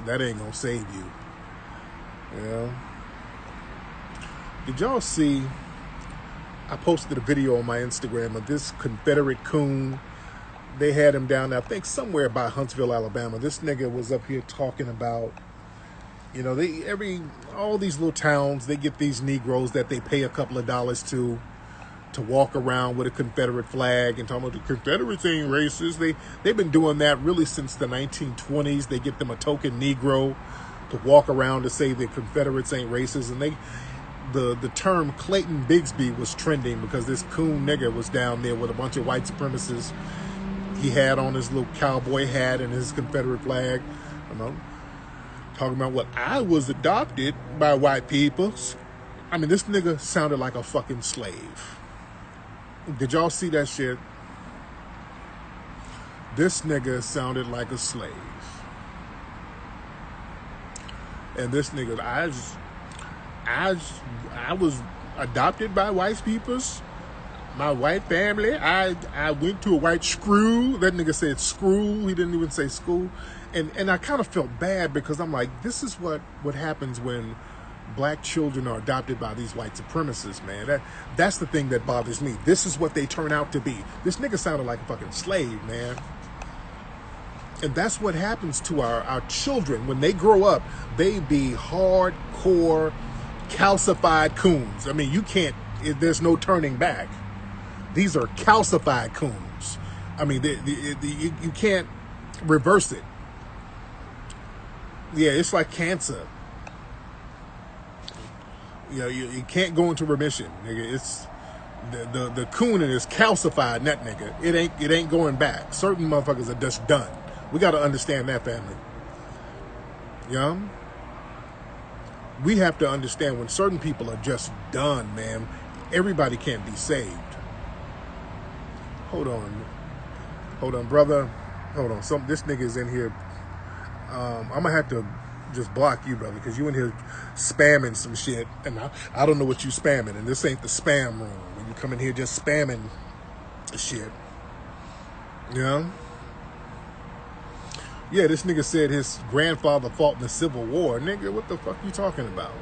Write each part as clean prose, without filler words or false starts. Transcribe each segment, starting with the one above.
that ain't gonna save you. You know? Did y'all see? I posted a video on my Instagram of this Confederate coon. They had him down, I think, somewhere by Huntsville, Alabama. This nigga was up here talking about, you know, all these little towns, they get these Negroes that they pay a couple of dollars to walk around with a Confederate flag and talking about the Confederates ain't racist. They've been doing that really since the 1920s. They get them a token Negro to walk around to say the Confederates ain't racist. And the term Clayton Bigsby was trending because this coon nigga was down there with a bunch of white supremacists. He had on his little cowboy hat and his Confederate flag. You know, talking about what I was adopted by white people. I mean, this nigga sounded like a fucking slave. Did y'all see that shit? This nigga sounded like a slave. And this nigga, I was adopted by white peoples. My white family. I went to a white screw. That nigga said screw. He didn't even say school. And I kind of felt bad because I'm like, this is what happens when black children are adopted by these white supremacists, man. That's the thing that bothers me. This is what they turn out to be. This nigga sounded like a fucking slave, man. And that's what happens to our children. When they grow up, they be hardcore, calcified coons. I mean, there's no turning back. These are calcified coons. I mean, you can't reverse it. Yeah, it's like cancer. You know, you can't go into remission, nigga. It's the cooning is calcified in that nigga. It ain't going back. Certain motherfuckers are just done. We got to understand that, family. You know? We have to understand when certain people are just done, man. Everybody can't be saved. Hold on, brother. Hold on. This nigga is in here. I'm gonna have to just block you, brother, because you in here spamming some shit, and I don't know what you spamming, and this ain't the spam room. When you come in here just spamming shit, you know? Yeah, this nigga said his grandfather fought in the Civil War. Nigga, what the fuck you talking about?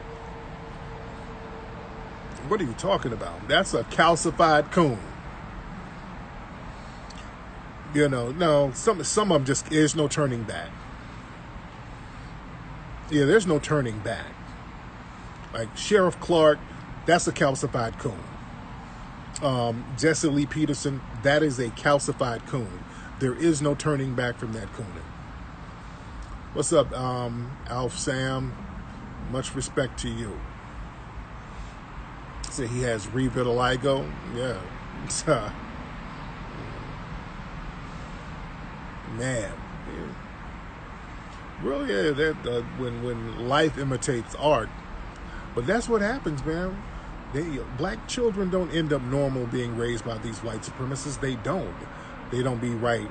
What are you talking about? That's a calcified coon. You know, no, some of them just, there's no turning back. Yeah, there's no turning back. Like Sheriff Clark, that's a calcified coon. Jesse Lee Peterson, that is a calcified coon. There is no turning back from that cooning. What's up, Alf Sam? Much respect to you. So he has revitiligo. Yeah. Man. Yeah. Well, yeah, that when life imitates art. But that's what happens, man. Black children don't end up normal being raised by these white supremacists. They don't. They don't be right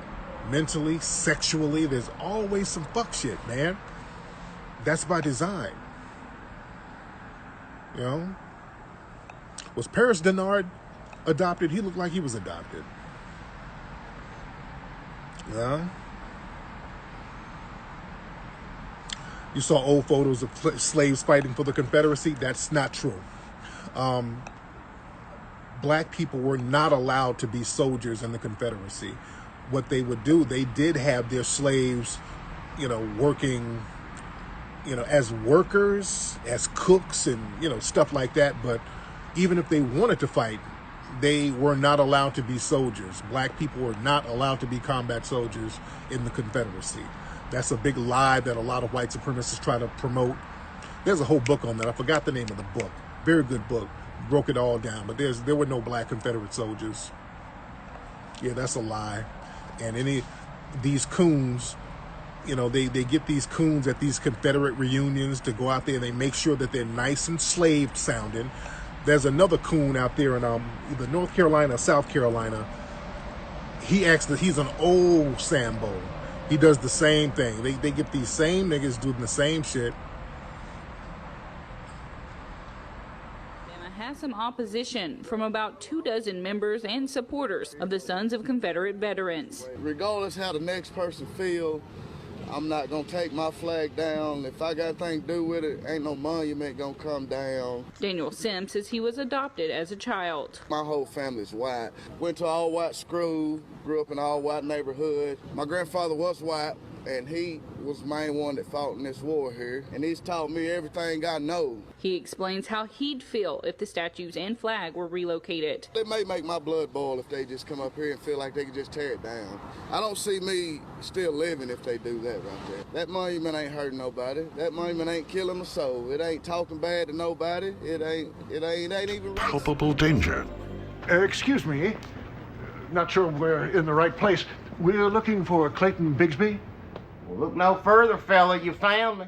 mentally, sexually. There's always some fuck shit, man. That's by design. You know? Was Paris Denard adopted? He looked like he was adopted. Yeah. You saw old photos of slaves fighting for the Confederacy. That's not true. Black people were not allowed to be soldiers in the Confederacy. What they would do, they did have their slaves, you know, working, you know, as workers, as cooks and, you know, stuff like that. But even if they wanted to fight, they were not allowed to be soldiers. Black people were not allowed to be combat soldiers in the Confederacy. That's a big lie that a lot of white supremacists try to promote. There's a whole book on that. I forgot the name of the book. Very good book. Broke it all down. But there were no black Confederate soldiers. Yeah, that's a lie. And these coons, you know, they get these coons at these Confederate reunions to go out there and they make sure that they're nice and slave sounding. There's another coon out there in either North Carolina or South Carolina. He's an old Sambo. He does the same thing. They get these same niggas doing the same shit. Has some opposition from about 24 members and supporters of the Sons of Confederate Veterans. Regardless how the next person feel, I'm not gonna take my flag down. If I got anything to do with it, ain't no monument gonna come down. Daniel Sims says he was adopted as a child. My whole family's white. Went to all white school, grew up in an all white neighborhood. My grandfather was white, and he was the main one that fought in this war here. And he's taught me everything I know. He explains how he'd feel if the statues and flag were relocated. It may make my blood boil if they just come up here and feel like they can just tear it down. I don't see me still living if they do that right there. That monument ain't hurting nobody. That monument ain't killing a soul. It ain't talking bad to nobody. It ain't even palpable danger. Excuse me. Not sure we're in the right place. We're looking for Clayton Bigsby. Well, look no further, fella. You found me.